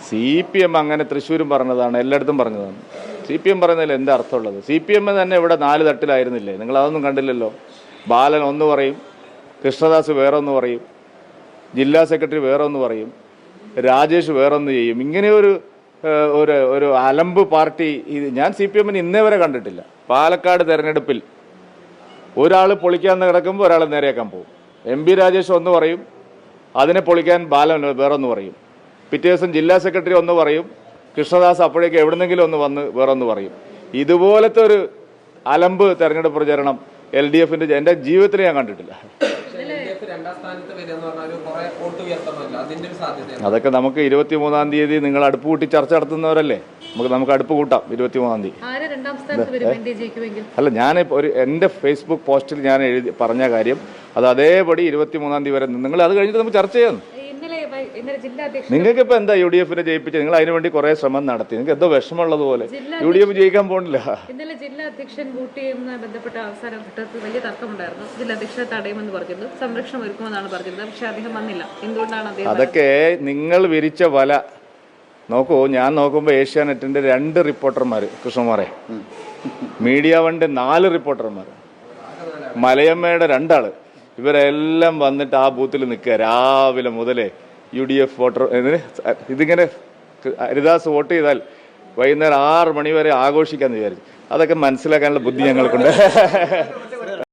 CPM അങ്ങനെ തൃശ്ശൂരും പറഞ്ഞതാണ്, എല്ലായിടത്തും പറഞ്ഞതാണ്. CPM പറയുന്നതിൽ എന്താ അർത്ഥമുള്ളത്? CPM തന്നെ ഇവിടെ 4 തട്ടിലായിരുന്നില്ലേ? നിങ്ങൾ അതൊന്നും കണ്ടില്ലല്ലോ. ബാലൻ ഒന്ന് പറയും, കൃഷ്ണദാസ് വേറെ ഒന്ന് പറയും, ജില്ലാ സെക്രട്ടറി വേറെ ഒന്ന് പറയും, രാജേഷ് വേറൊന്ന് ചെയ്യും. ഇങ്ങനെ ഒരു അലമ്പ് പാർട്ടി ഞാൻ CPM ഇന്നേ വരെ കണ്ടിട്ടില്ല. പാലക്കാട് തെരഞ്ഞെടുപ്പിൽ ഒരാൾ പൊളിക്കാന്ന് കിടക്കുമ്പോൾ ഒരാൾ നേരെയാക്കാൻ പോകും. MP രാജേഷ് ഒന്ന് പറയും, അതിനെ പൊളിക്കാൻ ബാലൻ വേറൊന്ന് പറയും. പിറ്റേ ദിവസം ജില്ലാ സെക്രട്ടറി ഒന്ന് പറയും, കൃഷ്ണദാസ് അപ്പോഴേക്ക് എവിടെന്നെങ്കിലും ഒന്ന് വന്ന് വേറൊന്ന് പറയും. ഇതുപോലത്തെ ഒരു അലമ്പ് തെരഞ്ഞെടുപ്പ് പ്രചരണം LDFന്റെ എൻ്റെ ജീവിതത്തിൽ ഞാൻ കണ്ടിട്ടില്ല. അതൊക്കെ നമുക്ക് 23-ാം തീയതി നിങ്ങൾ അടുപ്പ് കൂട്ടി ചർച്ച നടത്തുന്നവരല്ലേ, നമുക്ക് അടുപ്പ് കൂട്ടാം 23-ാം തീയതി. അല്ല, ഞാൻ എൻ്റെ ഫേസ്ബുക്ക് പോസ്റ്റിൽ ഞാൻ പറഞ്ഞ കാര്യം അത് അതേപടി 23-ാം തീയതി വരെ നിങ്ങൾ അത് കഴിഞ്ഞിട്ട് നമുക്ക് ചർച്ച ചെയ്യാം. നിങ്ങൾക്ക് ഇപ്പൊ എന്താ UDFനെ ജയിപ്പിച്ച് നിങ്ങൾ അതിനുവേണ്ടി കുറെ ശ്രമം നടത്തി, നിങ്ങൾക്ക് എന്തോ വിഷമമുള്ളതുപോലെ. UDF ജയിക്കാൻ പോണില്ല. ഇന്നലെ ജില്ലാ അധ്യക്ഷൻ വോട്ട് ചെയ്യുന്ന ബന്ധപ്പെട്ട അവസാന ഘട്ടത്തിൽ വലിയ തർക്കമുണ്ടായിരുന്നു. ജില്ലാ അധ്യക്ഷനെ തടയുമെന്ന് പറഞ്ഞിരുന്നു, സംരക്ഷണം ഒരുക്കുമെന്നാണ് പറഞ്ഞിരുന്നത്. പക്ഷെ അദ്ദേഹം വന്നില്ല. എന്തുകൊണ്ടാണ്? അതൊക്കെ നിങ്ങൾ വിരിച്ച വല നോക്കൂ. ഞാൻ നോക്കുമ്പോൾ ഏഷ്യാനെറ്റിന്റെ 2 റിപ്പോർട്ടർമാർ, കൃഷ്ണകുമാറെ, മീഡിയ വണ്ടെ 4 റിപ്പോർട്ടർമാർ, മലയമ്മയുടെ 2 ആള്, ഇവരെല്ലാം വന്നിട്ട് ആ ബൂത്തിൽ നിൽക്കുക രാവിലെ മുതലേ. UDF വോട്ടർ ഇതിങ്ങനെ ഹരിദാസ് വോട്ട് ചെയ്താൽ വൈകുന്നേരം 6 മണി വരെ ആഘോഷിക്കാമെന്ന് വിചാരിച്ചു. അതൊക്കെ മനസ്സിലാക്കാനുള്ള ബുദ്ധി ഞങ്ങൾക്കുണ്ട്.